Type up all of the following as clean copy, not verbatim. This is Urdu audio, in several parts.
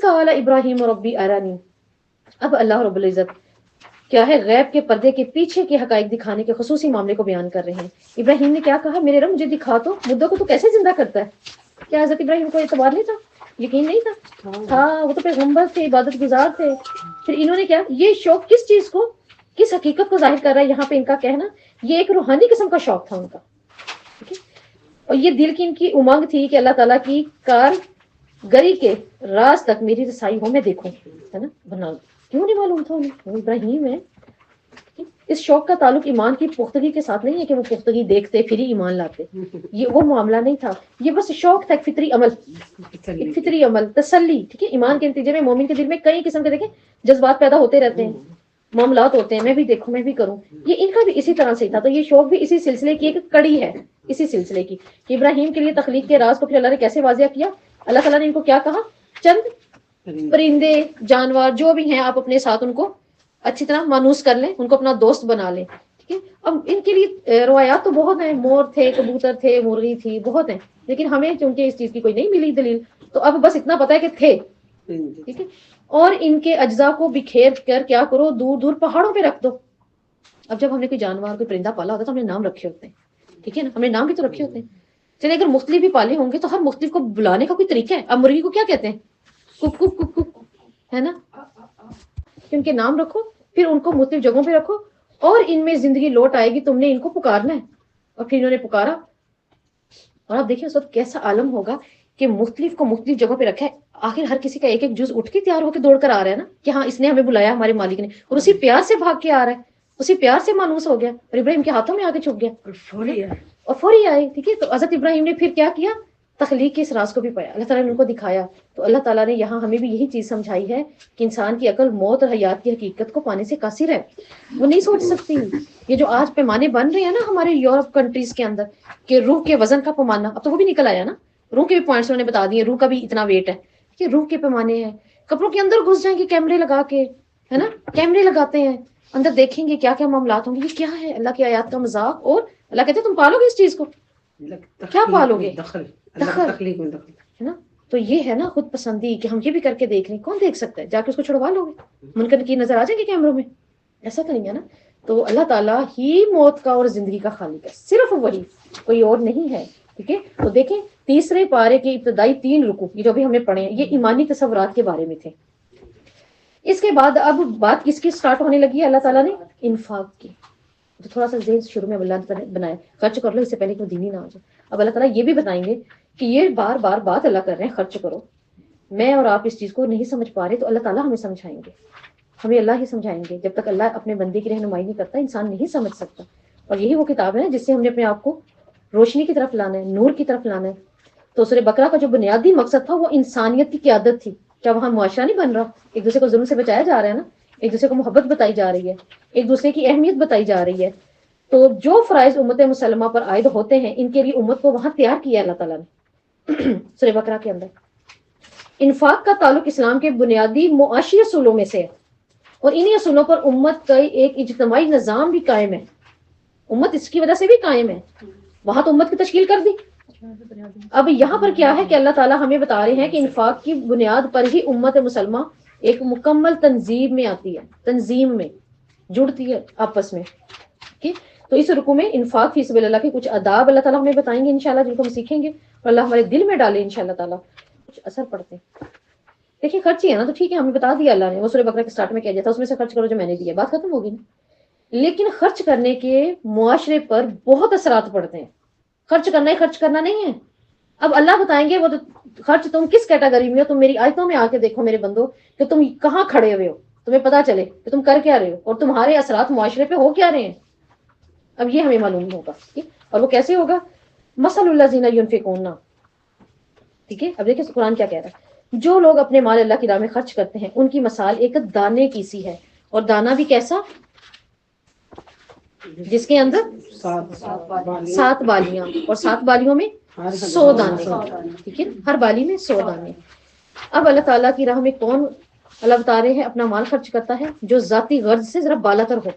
قال ابراہیم ربی ارانی. اب اللہ رب العزت کیا ہے غیب کے پردے کے پیچھے کے حقائق دکھانے کے خصوصی معاملے کو بیان کر رہے ہیں. ابراہیم نے کیا کہا, میرے رب مجھے دکھا تو مردوں کو تو کیسے زندہ کرتا ہے. کیا حضرت ابراہیم کو اعتبار نہیں تھا, یقین نہیں تھا؟ ہاں, وہ تو پیغمبر تھے, عبادت گزار تھے. پھر انہوں نے کیا, یہ شوق کس چیز کو, کس حقیقت کو ظاہر کر رہا ہے یہاں پہ ان کا کہنا, یہ ایک روحانی قسم کا شوق تھا ان کا. ٹھیک ہے, اور یہ دل کی ان کی امنگ تھی کہ اللہ تعالیٰ کی کارگری کے راز تک میری رسائی ہو, میں دیکھوں, ہے نا. بنا کیوں نہیں معلوم تھا انہیں, وہ ابراہیم ہے. اس شوق کا تعلق ایمان کی پختگی کے ساتھ نہیں ہے کہ وہ پختگی دیکھتے پھر ہی ایمان لاتے, یہ وہ معاملہ نہیں تھا. یہ بس شوق تھا, ایک فطری عمل, ایک فطری عمل, تسلی. ٹھیک ہے, ایمان کے نتیجے میں مومن کے دل میں کئی قسم کے دیکھیں جذبات پیدا ہوتے رہتے ہیں, معاملات ہوتے ہیں, میں بھی دیکھوں, میں بھی کروں. یہ ان کا بھی اسی طرح سے تھا. تو یہ شوق بھی اسی سلسلے کی ایک کڑی ہے, اسی سلسلے کی کہ ابراہیم کے لیے تخلیق کے راز کو پھر اللہ نے کیسے واضح کیا. اللہ تعالیٰ نے ان کو کیا کہا, چند پرندے جانور جو بھی ہیں آپ اپنے ساتھ ان کو اچھی طرح مانوس کر لیں, ان کو اپنا دوست بنا لیں. ٹھیک ہے, اب ان کے لیے روایات تو بہت ہیں, مور تھے, کبوتر تھے, مرغی تھی, بہت ہیں, لیکن ہمیں چونکہ اس چیز کی کوئی نہیں ملی دلیل, تو اب بس اتنا پتا ہے کہ تھے. ٹھیک ہے, اور ان کے اجزاء کو بکھیر کر کیا کرو, دور دور پہاڑوں پہ رکھ دو. اب جب ہم نے کوئی جانور کوئی پرندہ پالا ہوتا ہے تو ہم نے نام رکھے ہوتے ہیں. ٹھیک ہے نا, ہم نے نام بھی تو رکھے ہوتے ہیں. چلے اگر مختلف بھی پالے ہوں گے تو ہر مختلف کو بلانے کا کوئی طریقہ ہے. اب مرغی کو کیا کہتے ہیں, کک کک کک کک, ہے نا. کہ ان کے نام رکھو, پھر ان کو مختلف جگہوں پہ رکھو, اور ان میں زندگی لوٹ آئے گی, تم نے ان کو پکارنا ہے. اور پھر انہوں نے پکارا, اور آپ دیکھیں اس وقت کیسا عالم ہوگا کہ مختلف کو مختلف جگہوں پہ رکھا ہے. آخر ہر کسی کا ایک ایک جز اٹھ کے تیار ہو کے دوڑ کر آ رہا ہے نا, کہ ہاں اس نے ہمیں بلایا, ہمارے مالک نے, اور اسی پیار سے بھاگ کے آ رہا ہے, اسی پیار سے مانوس ہو گیا, اور ابراہیم کے ہاتھوں میں آ کے چھپ گیا اور فوری آئے. ٹھیک ہے, تو حضرت ابراہیم نے پھر کیا کیا, تخلیق کے اس راز کو بھی پایا, اللہ تعالیٰ نے ان کو دکھایا. تو اللہ تعالیٰ نے یہاں ہمیں بھی یہی چیز سمجھائی ہے کہ انسان کی عقل موت اور حیات کی حقیقت کو پانے سے قاصر ہے, وہ نہیں سوچ سکتی. یہ جو آج پیمانے بن رہے ہیں نا ہمارے یورپ کنٹریز کے اندر, کہ روح کے وزن کا پیمانہ, اب تو وہ بھی نکل آیا نا, روح کے بھی پوائنٹس انہوں نے بتا دیے, روح کا بھی اتنا ویٹ ہے. کہ روح کے پیمانے ہیں, کپڑوں کے اندر گھس جائیں گے کیمرے لگا کے, ہے نا, کیمرے لگاتے ہیں, اندر دیکھیں گے کیا کیا معاملات ہوں گے. یہ کیا ہے, اللہ کی آیات کا مذاق. اور اللہ کہتے ہیں تم پالو گے اس چیز کو, کیا پالو گے, دخل, ہے نا. تو یہ ہے نا خود پسندی, کہ ہم یہ بھی کر کے دیکھ لیں. کون دیکھ سکتا ہے, جا کے اس کو چھڑوا لو گے, منکر کی نظر آ جائیں گے کیمروں میں, ایسا تو نہیں ہے نا. تو اللہ تعالیٰ ہی موت کا اور زندگی کا خالق ہے, صرف وہی, کوئی اور نہیں ہے. ٹھیک ہے, تو دیکھیں تیسرے پارے کے ابتدائی 3 رکوع یہ جو بھی ہم نے پڑھے ہیں, یہ ایمانی تصورات کے بارے میں تھے. اس کے بعد اب بات کس کی سٹارٹ ہونے لگی ہے, اللہ تعالیٰ نے انفاق کی. تو تھوڑا سا ذہن شروع میں اللہ نے بنایا, خرچ کر لو اس سے پہلے کہ وہ دینی نہ ہو جائے. اب اللہ تعالیٰ یہ بھی بتائیں گے کہ یہ بار بار بات اللہ کر رہے ہیں, خرچ کرو. میں اور آپ اس چیز کو نہیں سمجھ پا رہے, تو اللہ تعالیٰ ہمیں سمجھائیں گے, ہمیں اللہ ہی سمجھائیں گے. جب تک اللہ اپنے بندے کی رہنمائی نہیں کرتا, انسان نہیں سمجھ سکتا. اور یہی وہ کتاب ہے جس سے ہم نے اپنے آپ کو روشنی کی طرف لانا ہے, نور کی طرف لانا ہے. تو سورہ بقرہ کا جو بنیادی مقصد تھا وہ انسانیت کی قیادت تھی. کیا وہاں معاشرہ نہیں بن رہا, ایک دوسرے کو ظلم سے بچایا جا رہا ہے نا, ایک دوسرے کو محبت بتائی جا رہی ہے, ایک دوسرے کی اہمیت بتائی جا رہی ہے. تو جو فرائض امت مسلمہ پر عائد ہوتے ہیں, ان کے لیے امت کو وہاں تیار کیا اللہ تعالیٰ نے سورہ بقرہ کے اندر. انفاق کا تعلق اسلام کے بنیادی معاشی اصولوں میں سے ہے, اور انہی اصولوں پر امت کا ایک اجتماعی نظام بھی قائم ہے. امت اس کی وجہ سے بھی قائم ہے, وہاں تو امت کی تشکیل کر دی. اب یہاں پر کیا ہے کہ اللہ تعالیٰ ہمیں بتا رہے ہیں کہ انفاق کی بنیاد پر ہی امت مسلمہ ایک مکمل تنظیم میں آتی ہے, تنظیم میں جڑتی ہے آپس میں. تو اس رکوع میں انفاق فی سبیل اللہ کے کچھ آداب اللہ تعالیٰ ہمیں بتائیں گے انشاءاللہ, جن کو ہم سیکھیں گے اور اللہ ہمارے دل میں ڈالے انشاءاللہ تعالیٰ, کچھ اثر پڑتے ہیں. دیکھیں خرچ ہی ہے نا, تو ٹھیک ہے ہمیں بتا دیا اللہ نے, وہ سورہ بقرہ کے سٹارٹ میں کیا جاتا ہے, اس میں سے خرچ کرو جو میں نے دیا, بات ختم ہوگی نا. لیکن خرچ کرنے کے معاشرے پر بہت اثرات پڑتے ہیں. خرچ کرنا ہی خرچ کرنا نہیں ہے. اب اللہ بتائیں گے وہ خرچ تم کس کیٹیگری میں ہو. تم میری آیتوں میں آ کے دیکھو میرے بندو, کہ تم کہاں کھڑے ہوئے ہو, تمہیں پتا چلے کہ تم کر کیا رہے ہو, اور تمہارے اثرات معاشرے پہ ہو کیا رہے ہیں. اب یہ ہمیں معلوم ہوگا, اور وہ کیسے ہوگا. مثل الذین ینفقون, ٹھیک ہے. اب دیکھیں قرآن کیا کہہ رہا ہے, جو لوگ اپنے مال اللہ کی راہ میں خرچ کرتے ہیں ان کی مثال ایک دانے کی سی ہے, اور دانا بھی کیسا, جس کے اندر 7 بالیاں, اور 7 بالیوں میں 100 دانے. ٹھیک ہے, ہر بالی میں 100 دانے. اب اللہ تعالیٰ کی راہ میں کون اللہ بتا رہے ہیں اپنا مال خرچ کرتا ہے, جو ذاتی غرض سے ذرا بالا تر ہو,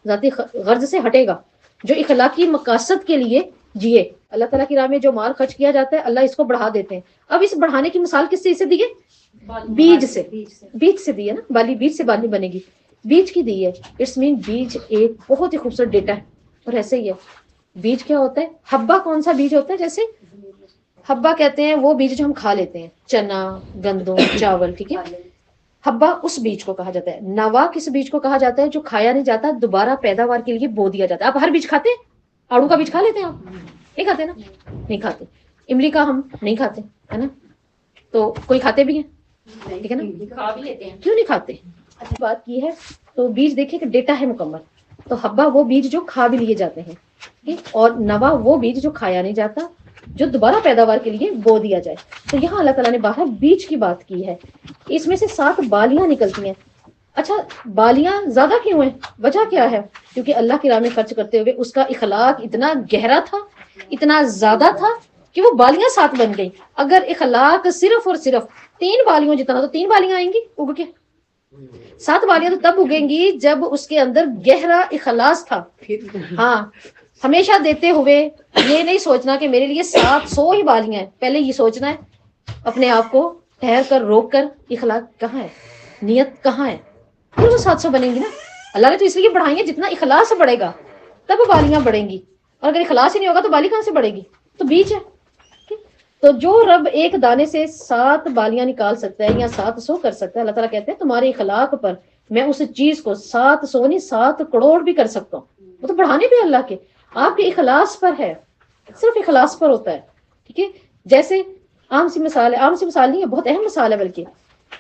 ذاتی غرض سے ہٹے گا, جو اخلاقی مقاصد کے لیے جیے. اللہ تعالیٰ کی راہ میں جو مال خرچ کیا جاتا ہے اللہ اس کو بڑھا دیتے ہیں. اب اس بڑھانے کی مثال کس چیز سے دی ہے؟ بیج سے. بیج سے دی ہے نا, بالی بیج سے بالی بنے گی, بیج کی دی ہے. اٹس مین بیج ایک بہت ہی خوبصورت ڈیٹا ہے. اور ایسے ہی ہے, بیج کیا ہوتا ہے؟ حبہ کون سا بیج ہوتا ہے؟ جیسے حبہ کہتے ہیں وہ بیج جو ہم کھا لیتے ہیں, چنا, گندم, چاول, ٹھیک ہے. حبہ اس بیج کو کہا جاتا ہے. نوا کس بیج کو کہا جاتا ہے؟ جو کھایا نہیں جاتا, دوبارہ پیداوار کے لیے بو دیا جاتا ہے. آپ ہر بیج کھاتے ہیں؟ آڑو کا بیج کھا لیتے ہیں آپ؟ نہیں کھاتے نا, نہیں کھاتے. املی کا ہم نہیں کھاتے, ہے نا. تو کوئی کھاتے بھی ہیں, ٹھیک ہے نا, کھا بھی لیتے ہیں. کیوں نہیں کھاتے؟ اچھی بات کی ہے. تو بیج دیکھیں کہ ڈیٹا ہے مکمل. تو حبہ وہ بیج جو کھا بھی لیے جاتے ہیں, اور نوا وہ بیج جو کھایا نہیں جاتا, جو دوبارہ پیداوار کے لیے بو دیا جائے. تو یہاں اللہ تعالیٰ نے باہر بیج کی بات کی ہے. اس میں سے 7 بالیاں نکلتی ہیں. اچھا, بالیاں زیادہ کیوں ہیں؟ وجہ کیا ہے؟ کیونکہ اللہ کی راہ میں خرچ کرتے ہوئے اس کا اخلاق اتنا گہرا تھا, اتنا زیادہ تھا کہ وہ بالیاں 7 بن گئی. اگر اخلاق صرف اور صرف 3 بالیوں جتنا تو 3 بالیاں آئیں گی اگ کے. 7 بالیاں تو تب اگیں گی جب اس کے اندر گہرا اخلاص تھا. ہاں, ہمیشہ دیتے ہوئے یہ نہیں سوچنا کہ میرے لیے 700 ہی بالیاں ہیں. پہلے یہ سوچنا ہے اپنے آپ کو ٹھہر کر, روک کر, اخلاق کہاں ہے, نیت کہاں ہے, پھر وہ 700 بنیں گی نا. اللہ نے تو اس لیے بڑھائی ہیں, جتنا اخلاص بڑھے گا تب بالیاں بڑھیں گی. اور اگر اخلاص ہی نہیں ہوگا تو بالی کہاں سے بڑھے گی؟ تو بیج ہے. تو جو رب ایک دانے سے 7 بالیاں نکال سکتا ہے یا 700 کر سکتا ہے, اللہ تعالیٰ کہتے ہیں تمہارے اخلاق پر میں اس چیز کو 700 نہیں 7 کروڑ بھی کر سکتا ہوں. وہ تو بڑھانے بھی اللہ کے, آپ کے اخلاص پر ہے, صرف اخلاص پر ہوتا ہے. ٹھیک ہے, جیسے عام سی مثال ہے, عام سی مثال نہیں ہے, بہت اہم مثال ہے. بلکہ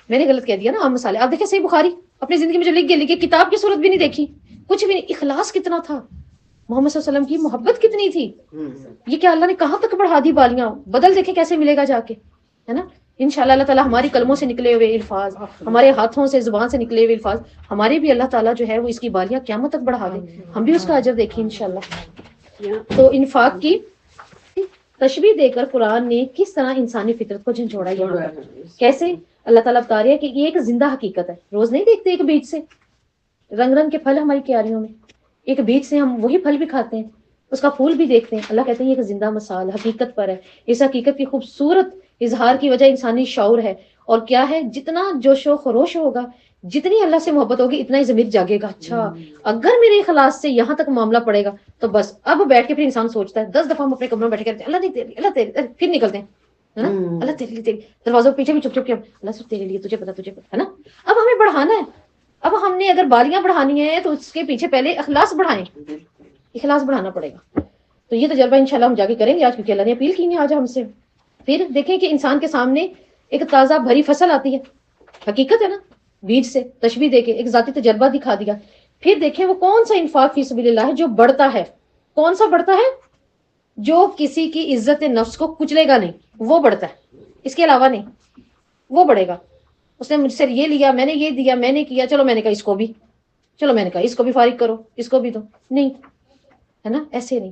میں نے غلط کہہ دیا نا, عام مثال ہے. آپ دیکھیں صحیح بخاری اپنی زندگی میں جو لکھ کے کتاب کی صورت بھی نہیں دیکھی, کچھ بھی نہیں. اخلاص کتنا تھا, محمد صلی اللہ علیہ وسلم کی محبت کتنی تھی. یہ کہ اللہ نے کہاں تک بڑھا دی بالیاں, بدل دیکھے کیسے ملے گا جا کے, ہے نا. انشاءاللہ اللہ تعالیٰ ہماری قلموں سے نکلے ہوئے الفاظ, ہمارے ہاتھوں سے, زبان سے نکلے ہوئے الفاظ, ہمارے بھی اللہ تعالیٰ جو ہے وہ اس کی بالیاں قیامت تک بڑھا دے, ہم بھی اس کا اجر دیکھیں انشاءاللہ. تو انفاق کی تشبیہ دے کر قرآن نے کس طرح انسانی فطرت کو جھنجھوڑا. یہاں پر کیسے اللہ تعالیٰ بتا رہے ہیں کہ یہ ایک زندہ حقیقت ہے. روز نہیں دیکھتے ایک بیج سے رنگ رنگ کے پھل ہماری کیاریوں میں, ایک بیج سے ہم وہی پھل بھی کھاتے ہیں, اس کا پھول بھی دیکھتے ہیں. اللہ کہتے ہیں یہ ایک زندہ مثال حقیقت پر ہے. اس حقیقت کی خوبصورت اظہار کی وجہ انسانی شعور ہے. اور کیا ہے, جتنا جوش و خروش ہوگا, جتنی اللہ سے محبت ہوگی, اتنا ہی ضمیر جاگے گا. اچھا, اگر میرے اخلاص سے یہاں تک معاملہ پڑے گا تو بس اب بیٹھ کے پھر انسان سوچتا ہے. 10 دفعہ ہم اپنے کمروں میں بیٹھ کے اللہ نہیں تیری, اللہ تیری, پھر نکلتے ہیں ہے نا, اللہ تیری تیری, دروازوں کے پیچھے بھی چپ چپ کے اللہ صرف تیرے لیے, تجھے پتا ہے نا. اب ہمیں بڑھانا ہے. اب ہم نے اگر بالیاں بڑھانی ہے تو اس کے پیچھے پہلے اخلاص بڑھائیں, اخلاص بڑھانا پڑے گا. تو یہ تجربہ انشاءاللہ ہم جا کے کریں گے آج, کیونکہ اللہ نے اپیل کی ہے آج ہم سے. پھر دیکھیں کہ انسان کے سامنے ایک تازہ بھری فصل آتی ہے, حقیقت ہے نا, بیج سے تشبیہ دے کے ایک ذاتی تجربہ دکھا دیا. پھر دیکھیں وہ کون سا انفاق فی سبیل اللہ ہے جو بڑھتا ہے. کون سا بڑھتا ہے؟ جو کسی کی عزت نفس کو کچلے گا نہیں, وہ بڑھتا ہے. اس کے علاوہ نہیں, وہ بڑھے گا. اس نے مجھ سے یہ لیا, میں نے یہ دیا, میں نے کیا, چلو میں نے کہا اس کو بھی, چلو میں نے کہا اس کو بھی فارغ کرو, اس کو بھی دو, نہیں ہے نا, ایسے نہیں.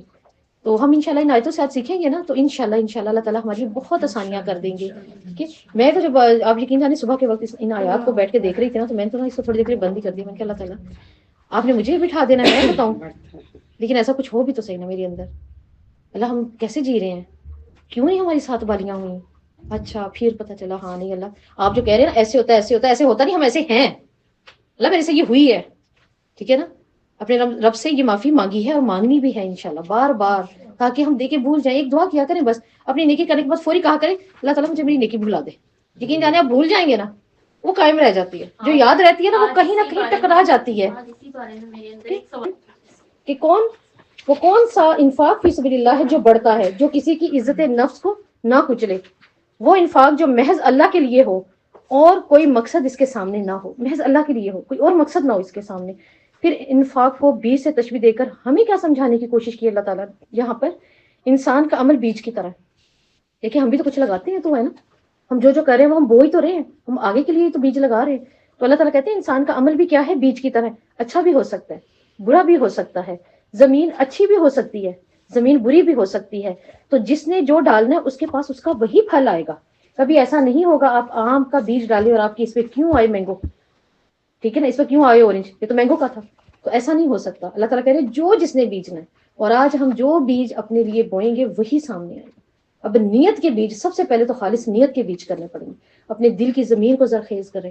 تو ہم انشاءاللہ ان آیتوں سے آج سیکھیں گے نا, تو انشاءاللہ اللہ تعالیٰ ہماری بہت آسانیاں کر دیں گے. کہ میں تو جب آپ یقین جانے صبح کے وقت ان آیات کو بیٹھ کے دیکھ رہی تھی نا, تو میں نے تو اس کو تھوڑی دیر کے لیے بند ہی کر دی. میں کہ اللہ تعالیٰ آپ نے مجھے بٹھا دینا, میں بتاؤں, لیکن ایسا کچھ ہو بھی تو صحیح نا میرے اندر. اللہ ہم کیسے جی رہے ہیں, کیوں نہیں ہماری 7 بالیاں ہوئی. اچھا پھر پتہ چلا ہاں نہیں اللہ آپ جو کہہ رہے ہیں نا ایسے ہوتا ہے, ایسے ہوتا ہے, ایسے ہوتا نہیں, ہم ایسے ہیں. اللہ میرے سے یہ ہوئی ہے, ٹھیک ہے نا. اپنے رب سے یہ معافی مانگی ہے اور مانگنی بھی ہے انشاءاللہ بار بار, تاکہ ہم دیکھیں بھول جائیں. ایک دعا کیا کریں بس, اپنی نیکی کرنے کے بعد فوری کہا کریں اللہ تعالیٰ مجھے میری نیکی بھلا دے. یقین جانے آپ بھول جائیں گے نا, وہ قائم رہ جاتی ہے. جو یاد رہتی ہے نا وہ کہیں نہ کہیں ٹکرا جاتی ہے. کہ وہ کون سا انفاق فی سبیل اللہ ہے جو بڑھتا ہے, جو کسی کی عزت نفس کو نہ کچلے. وہ انفاق جو محض اللہ کے لیے ہو اور کوئی مقصد اس کے سامنے نہ ہو, محض اللہ کے لیے ہو, کوئی اور مقصد نہ ہو اس کے سامنے. پھر انفاق کو بیج سے تشبیہ دے کر ہمیں کیا سمجھانے کی کوشش کی اللہ تعالیٰ یہاں پر, انسان کا عمل بیج کی طرح. دیکھیں ہم بھی تو کچھ لگاتے ہیں تو, ہے نا, ہم جو کر رہے ہیں وہ ہم بو ہی تو رہے ہیں, ہم آگے کے لیے تو بیج لگا رہے ہیں. تو اللہ تعالیٰ کہتے ہیں انسان کا عمل بھی کیا ہے, بیج کی طرح. اچھا بھی ہو سکتا ہے, برا بھی ہو سکتا ہے, زمین اچھی بھی ہو سکتی ہے, زمین بری بھی ہو سکتی ہے. تو جس نے جو ڈالنا ہے اس کے پاس اس کا وہی پھل آئے گا. کبھی ایسا نہیں ہوگا آپ آم کا بیج ڈالے اور آپ کی اس پہ کیوں آئے مینگو, ٹھیک ہے نا, اس پہ کیوں آئے اورنج, یہ تو مینگو کا تھا. تو ایسا نہیں ہو سکتا. اللہ تعالیٰ کہہ رہے جو جس نے بیجنا ہے اور آج ہم جو بیج اپنے لیے بوئیں گے وہی سامنے آئے گا. اب نیت کے بیج سب سے پہلے تو خالص نیت کے بیج کرنے پڑیں گے. اپنے دل کی زمین کو زرخیز کریں,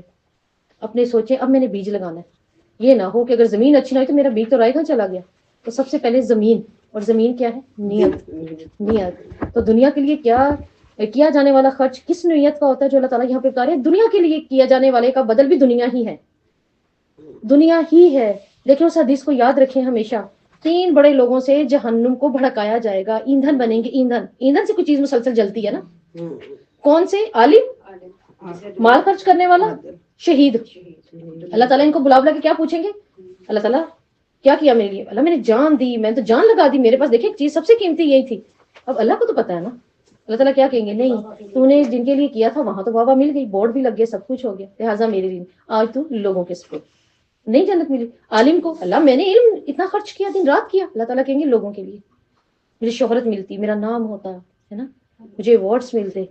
اپنے سوچیں اب میں نے بیج لگانا ہے. یہ نہ ہو کہ اگر زمین اچھی نہ ہوئی تو میرا بیج تو رائے گاں چلا گیا. تو سب سے پہلے زمین, اور زمین کیا ہے؟ نیت. نیت تو دنیا کے لیے کیا جانے والا خرچ کس نیت کا ہوتا ہے جو اللہ تعالیٰ یہاں پہ بتا رہے ہیں. دنیا کے لیے کیا جانے والے کا بدل بھی دنیا ہی ہے, دنیا ہی ہے. لیکن اس حدیث کو یاد رکھیں ہمیشہ, 3 بڑے لوگوں سے جہنم کو بھڑکایا جائے گا, ایندھن بنیں گے. ایندھن سے کوئی چیز مسلسل جلتی ہے نا. کون سے؟ عالم, مال خرچ کرنے والا, شہید. اللہ تعالیٰ ان کو بلا بلا کے کیا پوچھیں گے؟ اللہ تعالیٰ کیا کیا میرے لیے؟ اللہ میں نے جان دی, میں تو جان لگا دی, میرے پاس دیکھیں ایک چیز سب سے قیمتی یہی تھی. اب اللہ کو تو پتا ہے نا. اللہ تعالیٰ کیا کہیں گے؟ نہیں, تو نے جن کے لیے کیا تھا وہاں تو واہ مل گئی, بورڈ بھی لگ گئے, سب کچھ ہو گیا, لہٰذا میرے لیے آج تو لوگوں کے سپرد نہیں جنت ملی. عالم کو اللہ میں نے علم اتنا خرچ کیا, دن رات کیا, اللہ تعالیٰ کہیں گے لوگوں کے لیے. مجھے شہرت ملتی, میرا نام ہوتا ہے نا, مجھے ایوارڈس ملتے,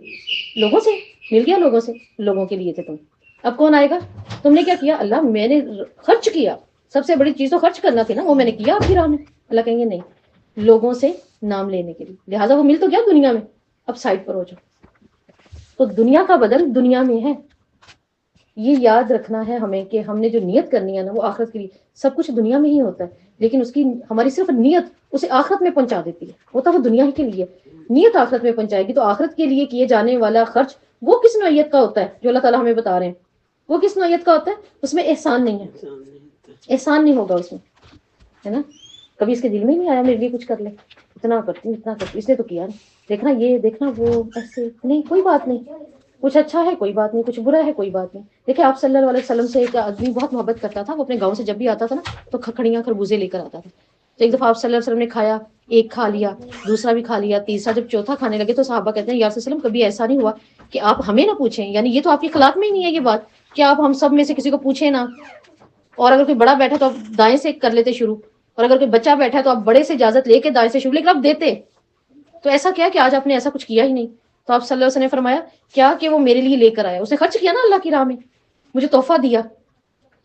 لوگوں سے مل گیا, لوگوں سے, لوگوں کے لیے تھے تم. اب کون آئے گا؟ تم نے کیا کیا؟ اللہ میں نے خرچ کیا, سب سے بڑی چیز تو خرچ کرنا تھی نا, وہ میں نے کیا آپ کی راہ میں. اللہ کہیں گے نہیں, لوگوں سے نام لینے کے لیے, لہٰذا وہ مل تو گیا دنیا میں, اب سائڈ پر ہو جاؤ. تو دنیا کا بدل دنیا میں ہے. یہ یاد رکھنا ہے ہمیں کہ ہم نے جو نیت کرنی ہے نا وہ آخرت کے لیے. سب کچھ دنیا میں ہی ہوتا ہے, لیکن اس کی ہماری صرف نیت اسے آخرت میں پہنچا دیتی ہے. ہوتا وہ دنیا ہی کے لیے, نیت آخرت میں پہنچائے گی. تو آخرت کے لیے کیے جانے والا خرچ وہ کس نوعیت کا ہوتا ہے جو اللہ تعالیٰ ہمیں بتا رہے ہیں؟ وہ کس نوعیت کا ہوتا ہے؟ اس میں احسان نہیں ہے, احسان نہیں ہوگا اس میں, ہے نا. کبھی اس کے دل میں نہیں آیا میرے لیے کچھ کر لے, اتنا کرتی ہوں اتنا کرتی, اس نے تو کیا نہیں, دیکھنا یہ دیکھنا وہ, ایسے نہیں, کوئی بات نہیں. کچھ اچھا ہے کوئی بات نہیں, کچھ برا ہے کوئی بات نہیں. دیکھیں آپ صلی اللہ علیہ وسلم سے ایک آدمی بہت محبت کرتا تھا. وہ اپنے گاؤں سے جب بھی آتا تھا نا تو کھکھڑیاں خربوزے لے کر آتا تھا. تو ایک دفعہ آپ صلی اللہ علیہ وسلم نے کھایا, ایک کھا لیا, دوسرا بھی کھا لیا, تیسرا جب چوتھا کھانے لگے تو صحابہ کہتے ہیں یا رسول اللہ وسلم کبھی ایسا نہیں ہوا کہ آپ ہمیں نہ پوچھیں, یعنی یہ تو آپ کے اخلاق میں ہی نہیں ہے یہ بات کہ آپ ہم سب میں سے کسی کو پوچھیں نا. اور اگر کوئی بڑا بیٹھا تو آپ دائیں سے کر لیتے شروع, اور اگر کوئی بچہ بیٹھا ہے تو آپ بڑے سے اجازت لے کے دائیں سے شروع, لیکن آپ دیتے. تو ایسا کیا کہ آج آپ نے ایسا کچھ کیا ہی نہیں. تو آپ صلی اللہ علیہ وسلم نے فرمایا کیا کہ وہ میرے لیے لے کر آیا, اسے خرچ کیا نا اللہ کی راہ میں, مجھے تحفہ دیا,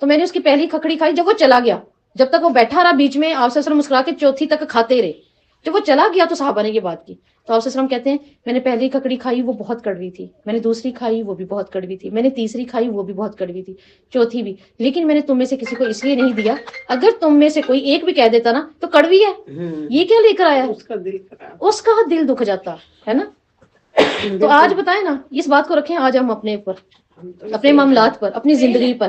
تو میں نے اس کی پہلی کھکڑی کھائی. جب وہ چلا گیا, جب تک وہ بیٹھا رہا بیچ میں, آپ صلی اللہ علیہ وسلم مسکرا کے چوتھی تک کھاتے رہے. جب وہ چلا گیا تو صحابہ نے یہ بات کی. تو آپ صلی اللہ علیہ وسلم کہتے ہیں میں نے پہلی کھکڑی کھائی وہ بہت کڑوی تھی, میں نے دوسری کھائی وہ بھی بہت کڑوی تھی, میں نے تیسری کھائی وہ بھی بہت کڑوی تھی, چوتھی بھی, لیکن میں نے تم میں سے کسی کو اس لیے نہیں دیا, اگر تم میں سے کوئی ایک بھی کہہ دیتا نا تو کڑوی ہے, یہ کیا لے کر آیا, اس کا دل دکھ جاتا ہے نا. تو آج بتائیں نا, اس بات کو رکھیں آج ہم اپنے اوپر, اپنے معاملات پر, اپنی زندگی پر,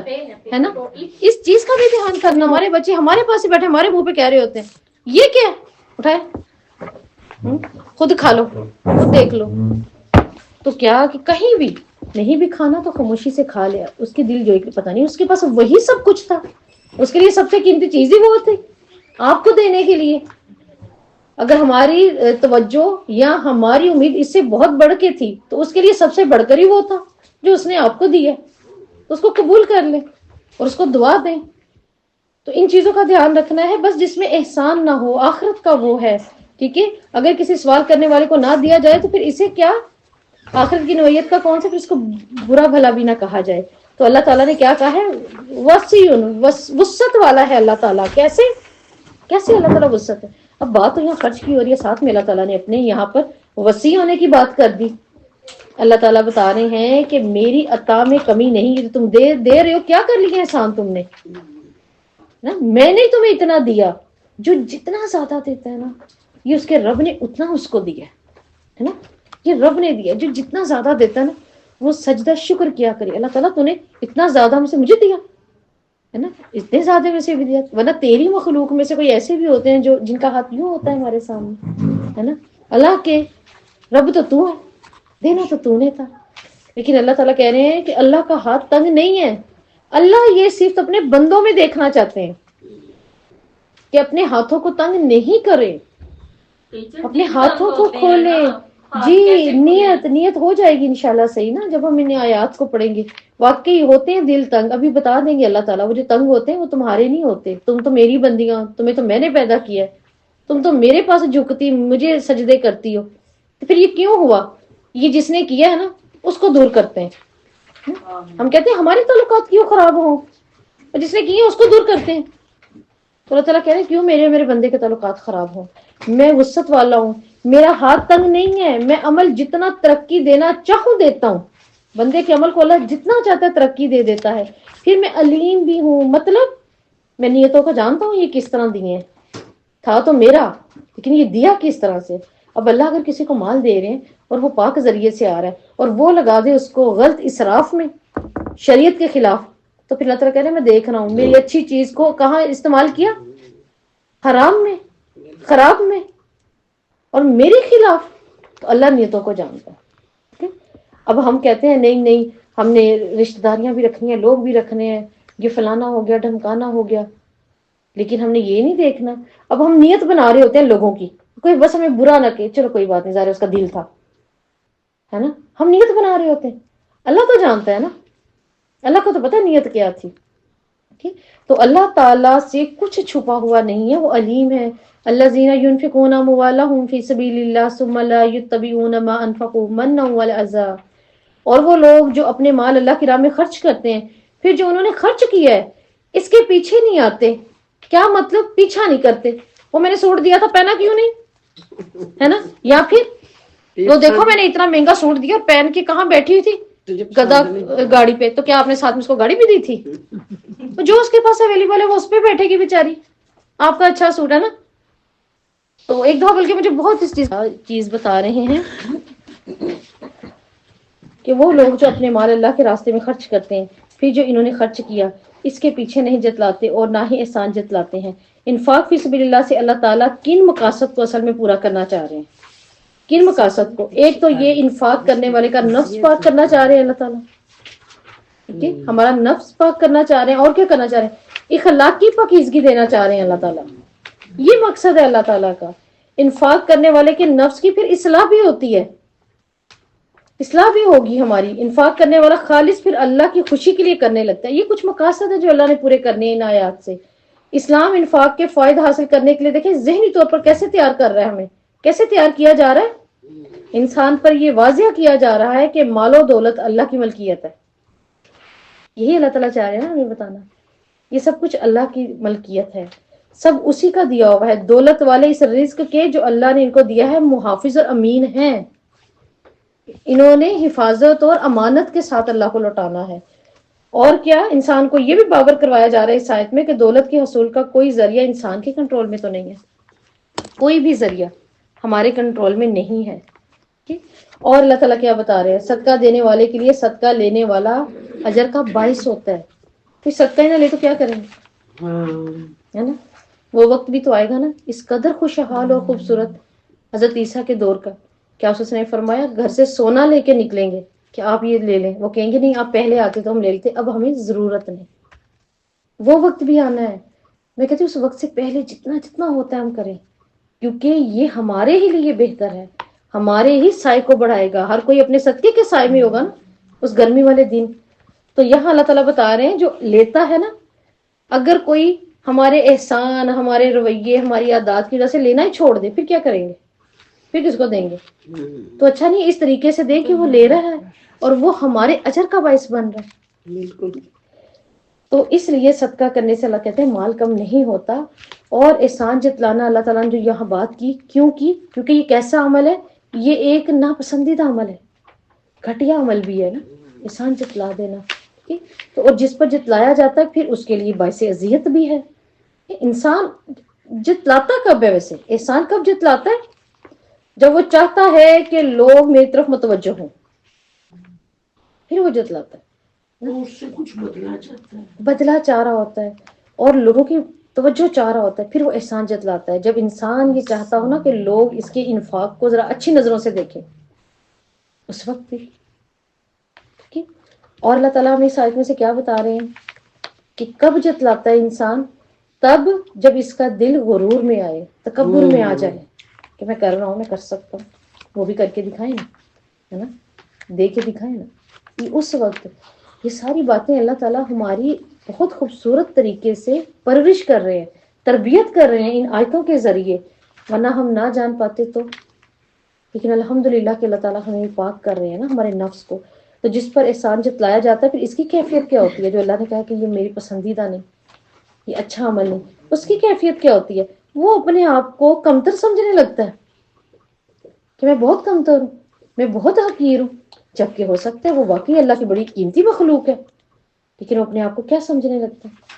ہے نا. اس چیز کا بھی دھیان کرنا. ہمارے بچے ہمارے پاس ہی بیٹھے ہمارے منہ پہ کہہ رہے ہوتے ہیں یہ کیا ہے, اٹھائے خود کھا لو, خود دیکھ لو. تو کیا کہ کہیں بھی نہیں بھی کھانا تو خاموشی سے کھا لیا. اس کے دل جو پتا نہیں, اس کے پاس وہی سب کچھ تھا, اس کے لیے سب سے قیمتی چیز ہی وہ تھی آپ کو دینے کے لیے. اگر ہماری توجہ یا ہماری امید اس سے بہت بڑھ کے تھی تو اس کے لیے سب سے بڑھ کر ہی وہ تھا جو اس نے آپ کو دیا. اس کو قبول کر لیں اور اس کو دعا دیں. تو ان چیزوں کا دھیان رکھنا ہے بس, جس میں احسان نہ ہو, آخرت کا وہ ہے. ٹھیک ہے, اگر کسی سوال کرنے والے کو نہ دیا جائے تو پھر اسے کیا, آخرت کی نوعیت کا کون سا, پھر اس کو برا بھلا بھی نہ کہا جائے. تو اللہ تعالیٰ نے کیا کہا ہے, وسیع, وسعت والا ہے اللہ تعالیٰ. کیسے اللہ تعالیٰ وسعت ہے. اب بات تو یہاں خرچ کی ہو رہی ہے, ساتھ میں اللہ تعالیٰ نے اپنے یہاں پر وسیع ہونے کی بات کر دی. اللہ تعالیٰ بتا رہے ہیں کہ میری عطا میں کمی نہیں, تم دے رہے ہو, کیا کر لیا احسان تم نے نا, میں نے تمہیں اتنا دیا. جو جتنا زیادہ دیتا ہے نا یہ اس کے رب نے اتنا اس کو دیا ہے نا, یہ رب نے دیا. جو جتنا زیادہ دیتا ہے نا وہ سجدہ شکر کیا کرے, اللہ تعالیٰ تو نے اتنا زیادہ مجھے دیا ہے نا, اتنے زیادہ میں سے بھی دیا. ورنہ تیری مخلوق میں سے کوئی ایسے بھی ہوتے ہیں جو جن کا ہاتھ یوں ہوتا ہے ہمارے سامنے, ہے نا. اللہ کے رب تو ہے, دینا تو نے تھا. لیکن اللہ تعالیٰ کہہ رہے ہیں کہ اللہ کا ہاتھ تنگ نہیں ہے. اللہ یہ صرف اپنے بندوں میں دیکھنا چاہتے ہیں کہ اپنے ہاتھوں کو تنگ نہیں کرے, اپنے ہاتھوں کو کھولے. جی, نیت ہو جائے گی انشاءاللہ صحیح نا, جب ہم ان آیات کو پڑھیں گے. واقعی ہوتے ہیں دل تنگ, ابھی بتا دیں گے اللہ تعالیٰ, وہ جو تنگ ہوتے ہیں وہ تمہارے نہیں ہوتے. تم تو میری بندیاں, تمہیں تو میں نے پیدا کیا ہے, تم تو میرے پاس جھکتی, مجھے سجدے کرتی ہو. تو پھر یہ کیوں ہوا, یہ جس نے کیا ہے نا اس کو دور کرتے ہیں. ہم کہتے ہیں ہمارے تعلقات کیوں خراب ہوں, اور جس نے کیا اس کو دور کرتے ہیں. تو اللہ تعالیٰ کہہ رہے ہیں کیوں میرے بندے کے تعلقات خراب ہوں، میں وسعت والا ہوں، میرا ہاتھ تنگ نہیں ہے، میں عمل جتنا ترقی دینا چاہوں دیتا ہوں، بندے کے عمل کو اللہ جتنا چاہتا ہے ترقی دے دیتا ہے، پھر میں علیم بھی ہوں، مطلب میں نیتوں کو جانتا ہوں یہ کس طرح دیے ہیں، تھا تو میرا لیکن یہ دیا کس طرح سے۔ اب اللہ اگر کسی کو مال دے رہے ہیں اور وہ پاک ذریعے سے آ رہا ہے اور وہ لگا دے اس کو غلط اسراف میں، شریعت کے خلاف، تو پھر اللہ تعالیٰ کہہ رہے ہیں میں دیکھ رہا ہوں میری اچھی چیز کو کہاں استعمال کیا، حرام میں، خراب میں، اور میرے خلاف۔ تو اللہ نیتوں کو جانتا ہے۔ اب ہم کہتے ہیں نہیں نہیں ہم نے رشتہ داریاں بھی رکھنی ہیں، لوگ بھی رکھنے ہیں، یہ فلانا ہو گیا ڈھمکانا ہو گیا، لیکن ہم نے یہ نہیں دیکھنا۔ اب ہم نیت بنا رہے ہوتے ہیں لوگوں کی، کوئی بس ہمیں برا نہ کہ چلو کوئی بات نہیں، ظاہر اس کا دل تھا، ہے نا، ہم نیت بنا رہے ہوتے ہیں، اللہ تو جانتا ہے نا، اللہ کو تو پتا نیت کیا تھی۔ ٹھیک، تو اللہ تعالیٰ سے کچھ چھپا ہوا نہیں ہے، وہ علیم ہے۔ الذین ينفقون اموالهم فی سبیل اللہ ثم لا یتبعون ما انفقوا منا ولا اذى، اور وہ لوگ جو اپنے مال اللہ کی راہ میں خرچ کرتے ہیں، پھر جو انہوں نے خرچ کیا ہے اس کے پیچھے نہیں آتے، کیا مطلب پیچھا نہیں کرتے، وہ میں نے سوٹ دیا تھا پہنا کیوں نہیں، ہے نا، یا پھر وہ دیکھو میں نے اتنا مہنگا سوٹ دیا پہن کے کہاں بیٹھی ہوئی تھی گدا گاڑی پہ، تو کیا آپ نے ساتھ میں اس کو گاڑی بھی دی تھی؟ تو جو اس کے پاس اویلیبل ہے وہ اس پہ بیٹھے گی بیچاری، آپ کا اچھا سوٹ ہے نا۔ تو ایک دفعہ بلکہ مجھے بہت اس چیز بتا رہے ہیں کہ وہ لوگ جو اپنے مال اللہ کے راستے میں خرچ کرتے ہیں، پھر جو انہوں نے خرچ کیا اس کے پیچھے نہیں جتلاتے اور نہ ہی احسان جتلاتے ہیں۔ انفاق فی سبیل اللہ سے اللہ تعالیٰ کن مقاصد کو اصل میں پورا کرنا چاہ رہے ہیں؟ کن مقاصد کو؟ ایک تو یہ انفاق کرنے والے کا نفس پاک کرنا چاہ رہے ہیں اللہ تعالیٰ، ہمارا نفس پاک کرنا چاہ رہے ہیں، اور کیا کرنا چاہ رہے ہیں؟ اخلاقی پاکیزگی دینا چاہ رہے ہیں اللہ تعالیٰ، یہ مقصد ہے اللہ تعالیٰ کا۔ انفاق کرنے والے کے نفس کی پھر اصلاح بھی ہوتی ہے، اصلاح بھی ہوگی ہماری، انفاق کرنے والا خالص پھر اللہ کی خوشی کے لیے کرنے لگتا ہے۔ یہ کچھ مقاصد ہے جو اللہ نے پورے کرنے ہیں ان آیات سے۔ اسلام انفاق کے فائدہ حاصل کرنے کے لیے دیکھیں ذہنی طور پر کیسے تیار کر رہا ہے، ہمیں کیسے تیار کیا جا رہا ہے، انسان پر یہ واضح کیا جا رہا ہے کہ مال و دولت اللہ کی ملکیت ہے، یہی اللہ تعالیٰ چاہ رہے ہیں نا ہمیں بتانا، یہ سب کچھ اللہ کی ملکیت ہے، سب اسی کا دیا ہوا ہے۔ دولت والے اس رزق کے جو اللہ نے ان کو دیا ہے محافظ اور امین ہیں، انہوں نے حفاظت اور امانت کے ساتھ اللہ کو لوٹانا ہے۔ اور کیا انسان کو یہ بھی باور کروایا جا رہا ہے اس آیت میں کہ دولت کے حصول کا کوئی ذریعہ انسان کے کنٹرول میں تو نہیں ہے، کوئی بھی ذریعہ ہمارے کنٹرول میں نہیں ہے۔ ٹھیک، اور اللہ تعالیٰ کیا بتا رہے ہیں؟ صدقہ دینے والے کے لیے صدقہ لینے والا اجر کا باعث ہوتا ہے، پھر صدقہ ہی نہ لے تو کیا کریں گے، ہے نا، وہ وقت بھی تو آئے گا نا۔ اس قدر خوشحال اور خوبصورت حضرت عیسیٰ کے دور کا، کیا اس نے فرمایا گھر سے سونا لے کے نکلیں گے کہ آپ یہ لے لیں، وہ کہیں گے نہیں آپ پہلے آتے تو ہم لے لیتے، اب ہمیں ضرورت نہیں۔ وہ وقت بھی آنا ہے، میں کہتی ہوں اس وقت سے پہلے جتنا جتنا ہوتا ہے ہم کریں، کیونکہ یہ ہمارے ہی لیے بہتر ہے، ہمارے ہی سائے کو بڑھائے گا، ہر کوئی اپنے صدقے کے سائے میں ہوگا نا اس گرمی والے دن۔ تو یہاں اللہ تعالیٰ بتا رہے ہیں جو لیتا ہے نا، اگر کوئی ہمارے احسان، ہمارے رویے، ہماری عادات کی وجہ سے لینا ہی چھوڑ دے، پھر کیا کریں گے، پھر کس کو دیں گے؟ تو اچھا نہیں اس طریقے سے دیں کہ وہ لے رہا ہے اور وہ ہمارے اجر کا باعث بن رہا ہے۔ بالکل، تو اس لیے صدقہ کرنے سے اللہ کہتے ہیں مال کم نہیں ہوتا۔ اور احسان جتلانا اللہ تعالیٰ نے جو یہاں بات کی کیوں کی؟ کیونکہ یہ کیسا عمل ہے؟ یہ ایک ناپسندیدہ عمل ہے، گھٹیا عمل بھی ہے نا، احسان جتلا دینا۔ ٹھیک، تو اور جس پر جتلایا جاتا ہے پھر اس کے لیے باعث اذیت بھی ہے۔ انسان جتلاتا کب ہے ویسے؟ احسان کب جتلاتا ہے؟ جب وہ چاہتا ہے کہ لوگ میری طرف متوجہ ہوں، پھر وہ جتلاتا ہے، اس سے کچھ بدلا چاہتا ہے، بدلا چاہ رہا ہوتا ہے اور لوگوں کی توجہ چاہ رہا ہوتا ہے، پھر وہ احسان جتلاتا ہے۔ جب انسان یہ چاہتا ہو نا کہ لوگ اس کے انفاق کو ذرا اچھی نظروں سے دیکھیں، اس وقت بھی ٹھیک۔ اور اللہ تعالیٰ ہمیں اس آیت میں سے کیا بتا رہے ہیں کہ کب جتلاتا ہے انسان؟ تب جب اس کا دل غرور میں آئے، تکبر میں آ جائے کہ میں کر رہا ہوں، میں کر سکتا ہوں، وہ بھی کر کے دکھائیں نا، ہے نا، دے کے دکھائیں نا، یہ اس وقت یہ ساری باتیں اللہ تعالیٰ ہماری بہت خوبصورت طریقے سے پرورش کر رہے ہیں، تربیت کر رہے ہیں ان آیتوں کے ذریعے، ورنہ ہم نہ جان پاتے تو۔ لیکن الحمدللہ کہ اللہ تعالیٰ ہمیں پاک کر رہے ہیں نا ہمارے نفس کو۔ تو جس پر احسان جتلایا جاتا ہے پھر اس کی کیفیت کیا ہوتی ہے؟ جو اللہ نے کہا کہ یہ میری پسندیدہ نہیں، یہ اچھا عمل نہیں، اس کی کیفیت کیا ہوتی ہے؟ وہ اپنے آپ کو کمتر سمجھنے لگتا ہے کہ میں بہت کمتر ہوں، میں بہت حقیر ہوں، جبکہ ہو سکتا ہے وہ واقعی اللہ کی بڑی قیمتی مخلوق ہے، لیکن وہ اپنے آپ کو کیا سمجھنے لگتا ہے؟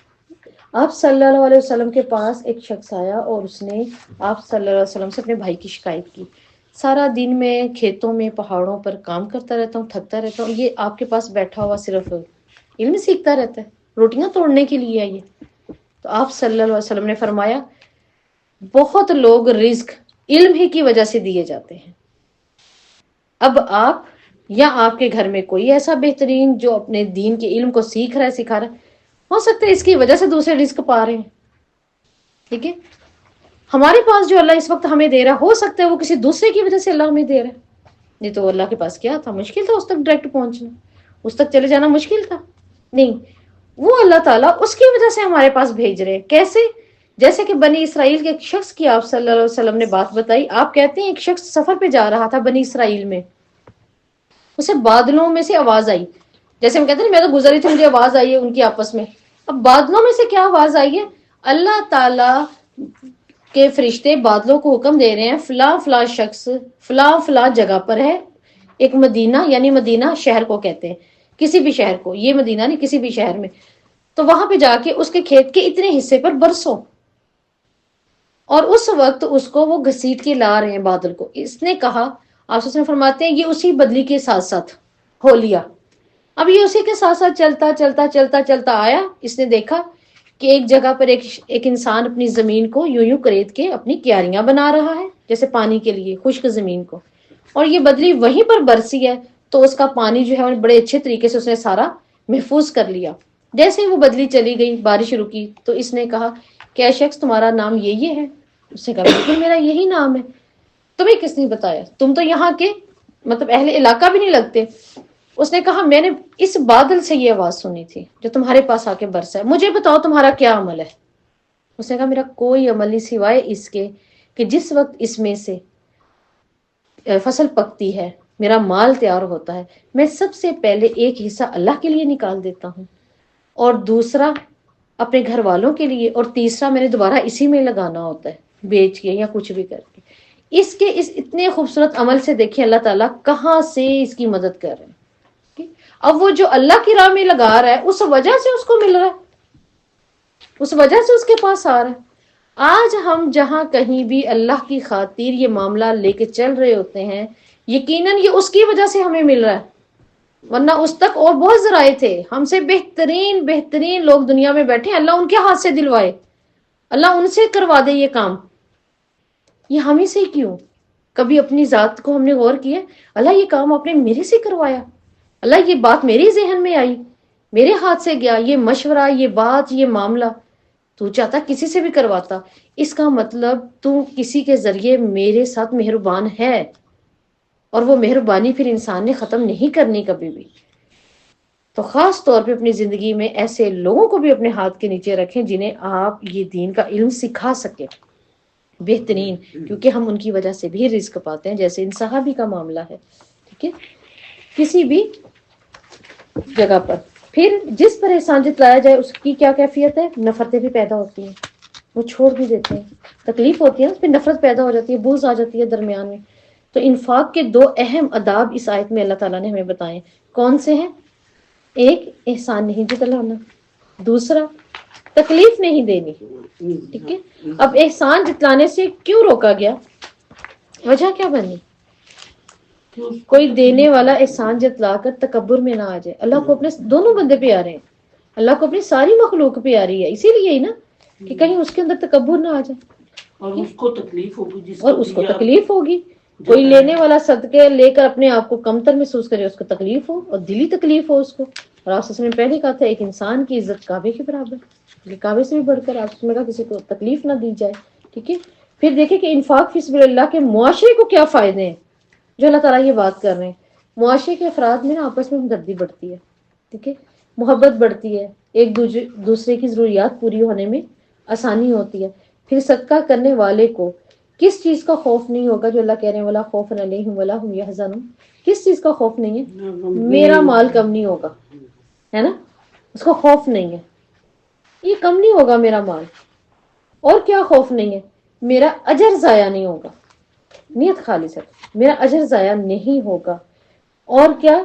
آپ صلی اللہ علیہ وسلم کے پاس ایک شخص آیا اور اس نے آپ صلی اللہ علیہ وسلم سے اپنے بھائی کی شکایت کی، سارا دن میں کھیتوں میں پہاڑوں پر کام کرتا رہتا ہوں، تھکتا رہتا ہوں، یہ آپ کے پاس بیٹھا ہوا صرف علم سیکھتا رہتا ہے، روٹیاں توڑنے کے لیے آئیے۔ تو آپ صلی اللہ علیہ وسلم نے فرمایا بہت لوگ رزق علم ہی کی وجہ سے دیے جاتے ہیں، اب آپ یا آپ کے گھر میں کوئی ایسا بہترین جو اپنے دین کے علم کو سیکھ رہا ہے، سکھا رہا ہے، ہو سکتا ہے اس کی وجہ سے دوسرے رزق پا رہے ہیں، ٹھیک ہے؟ ہمارے پاس جو اللہ اس وقت ہمیں دے رہا ہو سکتا ہے وہ کسی دوسرے کی وجہ سے اللہ ہمیں دے رہا ہے، نہیں تو اللہ کے پاس کیا تھا؟ مشکل تھا اس تک ڈائریکٹ پہنچنا، اس تک چلے جانا مشکل تھا؟ نہیں، وہ اللہ تعالیٰ اس کی وجہ سے ہمارے پاس بھیج رہے ہیں۔ کیسے؟ جیسے کہ بنی اسرائیل کے ایک شخص کی آپ صلی اللہ علیہ وسلم نے بات بتائی، آپ کہتے ہیں ایک شخص سفر پہ جا رہا تھا بنی اسرائیل میں، اسے بادلوں میں سے آواز آئی، جیسے ہم کہتے ہیں میں تو گزر رہی تھی مجھے آواز آئی ہے ان کی آپس میں، اب بادلوں میں سے کیا آواز آئی ہے؟ اللہ تعالیٰ کے فرشتے بادلوں کو حکم دے رہے ہیں فلاں فلاں شخص فلاں فلاں جگہ پر ہے، ایک مدینہ، یعنی مدینہ شہر کو کہتے ہیں، کسی بھی شہر کو، یہ مدینہ نہیں، کسی بھی شہر میں، تو وہاں پہ جا کے اس کے کھیت کے اتنے حصے پر برسو، اور اس وقت اس کو وہ گھسیٹ کے لا رہے ہیں بادل کو۔ اس نے کہا، آپ نے فرماتے ہیں یہ اسی بدلی کے ساتھ ساتھ ہو لیا، اب یہ اسی کے ساتھ ساتھ چلتا چلتا چلتا چلتا آیا، اس نے دیکھا کہ ایک جگہ پر ایک انسان اپنی زمین کو یوں یوں کریت کے اپنی کیاریاں بنا رہا ہے، جیسے پانی کے لیے خشک زمین کو، اور یہ بدلی وہیں پر برسی ہے، تو اس کا پانی جو ہے بڑے اچھے طریقے سے اس نے سارا محفوظ کر لیا۔ جیسے ہی وہ بدلی چلی گئی، بارش رکی، تو اس نے کہا کہ اے شخص تمہارا نام یہ ہے؟ اس نے کہا بالکل میرا یہی نام ہے۔ تمہیں کس نے بتایا؟ تم تو یہاں کے مطلب اہل علاقہ بھی نہیں لگتے۔ اس نے کہا میں نے اس بادل سے یہ آواز سنی تھی جو تمہارے پاس آ کے برسا ہے، مجھے بتاؤ تمہارا کیا عمل ہے؟ اس نے کہا میرا کوئی عمل نہیں سوائے اس کے کہ جس وقت اس میں سے فصل پکتی ہے، میرا مال تیار ہوتا ہے، میں سب سے پہلے ایک حصہ اللہ کے لیے نکال دیتا ہوں، اور دوسرا اپنے گھر والوں کے لیے، اور تیسرا میں نے دوبارہ اسی میں لگانا ہوتا ہے، بیچ کے یا کچھ بھی کر کے۔ اس کے اس اتنے خوبصورت عمل سے دیکھیں اللہ تعالیٰ کہاں سے اس کی مدد کر رہے ہیں۔ اب وہ جو اللہ کی راہ میں لگا رہا ہے اس وجہ سے اس کو مل رہا ہے، اس وجہ سے اس کے پاس آ رہا ہے۔ آج ہم جہاں کہیں بھی اللہ کی خاطر یہ معاملہ لے کے چل رہے ہوتے ہیں، یقیناً یہ اس کی وجہ سے ہمیں مل رہا ہے، ورنہ اس تک اور بہت ذرائع تھے، ہم سے بہترین بہترین لوگ دنیا میں بیٹھے، اللہ ان کے ہاتھ سے دلوائے، اللہ ان سے کروا دے یہ کام، یہ ہم ہی سے کیوں؟ کبھی اپنی ذات کو ہم نے غور کیا، اللہ یہ کام آپ نے میرے سے کروایا، اللہ یہ بات میری ذہن میں آئی، میرے ہاتھ سے گیا، یہ مشورہ، یہ بات، یہ معاملہ تو چاہتا کسی سے بھی کرواتا، اس کا مطلب تو کسی کے ذریعے میرے ساتھ مہربان ہے، اور وہ مہربانی پھر انسان نے ختم نہیں کرنی کبھی بھی۔ تو خاص طور پہ اپنی زندگی میں ایسے لوگوں کو بھی اپنے ہاتھ کے نیچے رکھیں جنہیں آپ یہ دین کا علم سکھا سکیں بہترین، کیونکہ ہم ان کی وجہ سے بھی رزق پاتے ہیں، جیسے ان صحابی کا معاملہ ہے، ٹھیک ہے؟ کسی بھی جگہ پر پھر جس پر احسان جتلایا جائے اس کی کیا کیفیت ہے؟ نفرتیں بھی پیدا ہوتی ہیں، وہ چھوڑ بھی دیتے ہیں، تکلیف ہوتی ہے نا، پھر نفرت پیدا ہو جاتی ہے، بغض آ جاتی ہے درمیان میں۔ تو انفاق کے دو اہم آداب اس آیت میں اللہ تعالیٰ نے ہمیں بتائے، کون سے ہیں؟ ایک احسان نہیں جتلانا، دوسرا تکلیف نہیں دینی، ٹھیک ہے؟ اب احسان جتلانے سے کیوں روکا گیا؟ وجہ کیا بنی؟ کوئی دینے والا احسان جتلا کر تکبر میں نہ آ جائے۔ اللہ کو اپنے دونوں بندے پہ آ رہے ہیں، اللہ کو اپنی ساری مخلوق پہ آ رہی ہے، اسی لیے ہی نا کہ کہیں اس کے اندر تکبر نہ آ جائے، اور اس کو تکلیف ہوگی، اور اس کو تکلیف ہوگی۔ کوئی لینے والا صدقے لے کر اپنے آپ کو کمتر محسوس کرے، اس کو تکلیف ہو، اور دلی تکلیف ہو اس کو۔ اور آپ نے پہلے کہا تھا ایک انسان کی عزت کعبے کے برابر، کعبے سے بھی بڑھ کر آپ نے کہا کسی کو تکلیف نہ دی جائے، ٹھیک ہے؟ پھر دیکھیں کہ انفاق فی سبیل اللہ کے معاشرے کو کیا فائدے ہیں جو اللہ تعالیٰ یہ بات کر رہے ہیں۔ معاشرے کے افراد میں نا آپس میں ہمدردی بڑھتی ہے، ٹھیک ہے، محبت بڑھتی ہے، ایک دوسرے کی ضروریات پوری ہونے میں آسانی ہوتی ہے۔ پھر صدقہ کرنے والے کو کس چیز کا خوف نہیں ہوگا؟ جو اللہ کہہ رہے ہیں وَلَا خَوْفٌ عَلَيْهِمْ وَلَا هُمْ يَحْزَنُونَ، کس چیز کا خوف نہیں ہے؟ میرا مال کم نہیں ہوگا، ہے نا، اس کو خوف نہیں ہے، یہ کم نہیں ہوگا میرا مال، اور کیا خوف نہیں ہے؟ میرا اجر ضائع نہیں ہوگا، نیت خالص ہے، میرا اجر ضائع نہیں ہوگا، اور کیا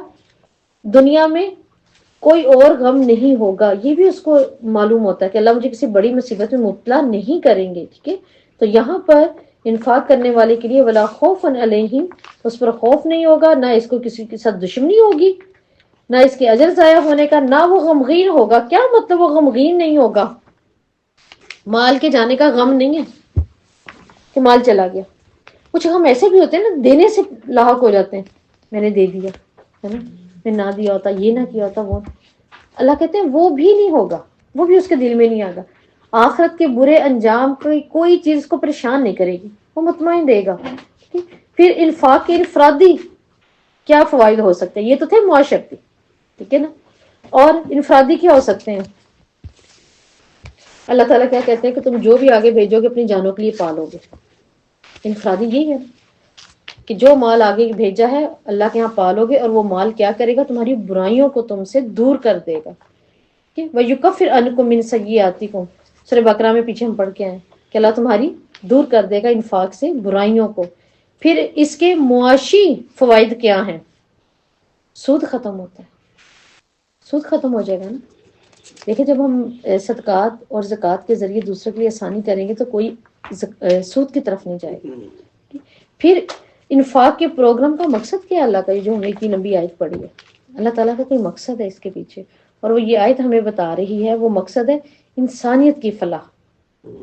دنیا میں کوئی اور غم نہیں ہوگا، یہ بھی اس کو معلوم ہوتا ہے کہ اللہ مجھے کسی بڑی مصیبت میں مبتلا نہیں کریں گے، ٹھیک ہے؟ تو یہاں پر انفاق کرنے والے کے لیے ولا خوف علیہم، اس پر خوف نہیں ہوگا، نہ اس کو کسی کے ساتھ دشمنی ہوگی، نہ اس کے اجر ضائع ہونے کا، نہ وہ غمگین ہوگا۔ کیا مطلب وہ غمگین نہیں ہوگا؟ مال کے جانے کا غم نہیں ہے کہ مال چلا گیا۔ کچھ غم ایسے بھی ہوتے ہیں نا، دینے سے لاحق ہو جاتے ہیں، میں نے دے دیا ہے نا، میں نہ دیا ہوتا، یہ نہ کیا ہوتا، وہ اللہ کہتے ہیں وہ بھی نہیں ہوگا، وہ بھی اس کے دل میں نہیں آگا۔ آخرت کے برے انجام کی کوئی چیز کو پریشان نہیں کرے گی، وہ مطمئن رہے گا۔ پھر انفاق کے انفرادی کیا فوائد ہو سکتے ہیں؟ یہ تو تھے معاشرتی، ٹھیک ہے نا، اور انفرادی کیا ہو سکتے ہیں؟ اللہ تعالیٰ کیا کہتے ہیں کہ تم جو بھی آگے بھیجو گے اپنی جانوں کے لیے پالو گے۔ انفرادی یہی ہے کہ جو مال آگے بھیجا ہے اللہ کے ہاں پالو گے، اور وہ مال کیا کرے گا؟ تمہاری برائیوں کو تم سے دور کر دے گا۔ وَيُكَفِّرْ عَنْكُم مِّن سَيِّئَاتِكُم، سورہ بقرہ میں پیچھے ہم پڑھ کے آئے کہ اللہ تمہاری دور کر دے گا انفاق سے برائیوں کو۔ پھر اس کے معاشی فوائد کیا ہیں؟ سود ختم ہوتا ہے، سود ختم ہو جائے گا نا۔ دیکھیں جب ہم صدقات اور زکوٰۃ کے ذریعے دوسرے کے لیے آسانی کریں گے تو کوئی سود کی طرف نہیں جائے گا۔ پھر انفاق کے پروگرام کا مقصد کیا ہے اللہ کا؟ یہ جو ہم نے اتنی لمبی آیت پڑھی ہے، اللہ تعالیٰ کا کوئی مقصد ہے اس کے پیچھے، اور وہ یہ آیت ہمیں بتا رہی ہے۔ وہ مقصد ہے انسانیت کی فلاح۔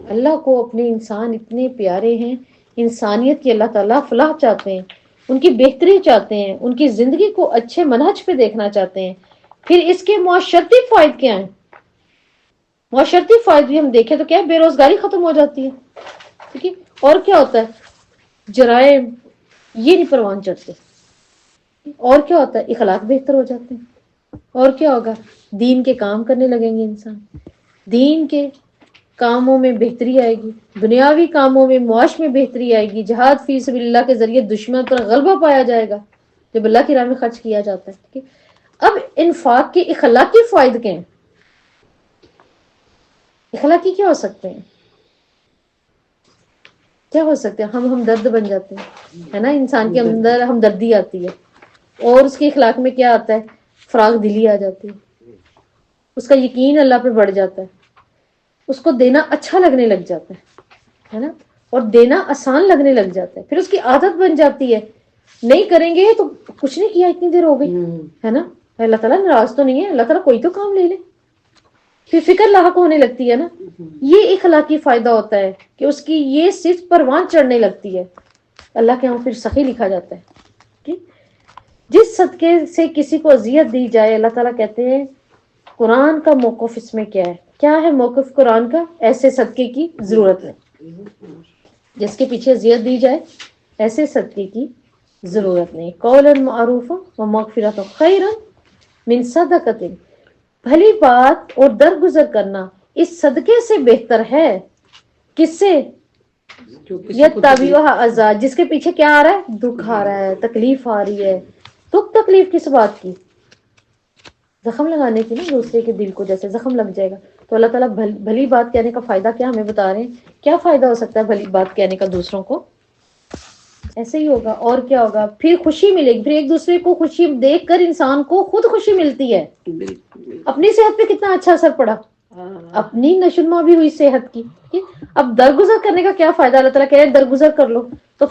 اللہ کو اپنے انسان اتنے پیارے ہیں، انسانیت کی اللہ تعالیٰ فلاح چاہتے ہیں، ان کی بہتری چاہتے ہیں، ان کی زندگی کو اچھے منہج پہ دیکھنا چاہتے ہیں۔ پھر اس کے معاشرتی فوائد کیا ہیں؟ معاشرتی فائدے بھی ہم دیکھیں تو کیا ہے؟ بے روزگاری ختم ہو جاتی ہے، ٹھیک ہے؟ اور کیا ہوتا ہے؟ جرائم یہ نہیں پروان چڑھتے، اور کیا ہوتا ہے؟ اخلاق بہتر ہو جاتے ہیں، اور کیا ہوگا؟ دین کے کام کرنے لگیں گے انسان، دین کے کاموں میں بہتری آئے گی، دنیاوی کاموں میں معاش میں بہتری آئے گی، جہاد فی سبیل اللہ کے ذریعے دشمن پر غلبہ پایا جائے گا جب اللہ کی راہ میں خرچ کیا جاتا ہے، ٹھیک ہے؟ اب انفاق کے اخلاقی فوائد کیا ہیں؟ اخلاقی کیا ہو سکتے ہیں؟ کیا ہو سکتے ہیں؟ ہم ہمدرد بن جاتے ہیں، ہے نا، انسان کے اندر ہمدردی آتی ہے، اور اس کے اخلاق میں کیا آتا ہے؟ فراغ دلی آ جاتی ہے، اس کا یقین اللہ پہ بڑھ جاتا ہے، اس کو دینا اچھا لگنے لگ جاتا ہے نا، اور دینا آسان لگنے لگ جاتا ہے، پھر اس کی عادت بن جاتی ہے۔ نہیں کریں گے تو کچھ نہیں کیا، اتنی دیر ہو گئی ہے نا، اللہ تعالیٰ ناراض تو نہیں ہے، اللہ تعالیٰ کوئی تو کام لے لے، پھر فکر لاحق ہونے لگتی ہے نا۔ یہ اخلاقی فائدہ ہوتا ہے کہ اس کی یہ صرف پروان چڑھنے لگتی ہے، اللہ کے ہاں پھر سخی لکھا جاتا ہے، ٹھیک؟ جس صدقے سے کسی کو اذیت دی جائے، اللہ تعالیٰ کہتے ہیں قرآن کا موقف اس میں کیا ہے؟ کیا ہے موقف قرآن کا؟ ایسے صدقے کی ضرورت نہیں، جس کے پیچھے اذیت دی جائے ایسے صدقے کی ضرورت نہیں۔ قولا معروفا ومغفرۃ خیر من صدقۃ، بھلی بات اور درگزر کرنا اس صدقے سے بہتر ہے۔ کس سے؟ یتبعھا اذی، جس کے پیچھے کیا آ رہا ہے؟ دکھ آ رہا ہے، تکلیف آ رہی ہے۔ دکھ تکلیف کس بات کی؟ زخم لگانے کی نا، دوسرے کے دل کو جیسے زخم لگ جائے گا۔ تو اللہ تعالیٰ بھلی بات کہنے کا فائدہ کیا ہمیں بتا رہے ہیں؟ کیا فائدہ ہو سکتا ہے بھلی بات کہنے کا دوسروں کو؟ ایسے ہی ہوگا، اور کیا ہوگا؟ پھر خوشی ملے گی، پھر ایک دوسرے کو خوشی دیکھ کر انسان کو خود خوشی ملتی ہے۔ اپنی صحت پہ کتنا اچھا اثر پڑا، اپنی نشوونما بھی ہوئی صحت کی۔ اب درگزر کرنے کا کیا فائدہ؟ اللہ تعالیٰ کہہ رہے ہیں درگزر کر لو، تو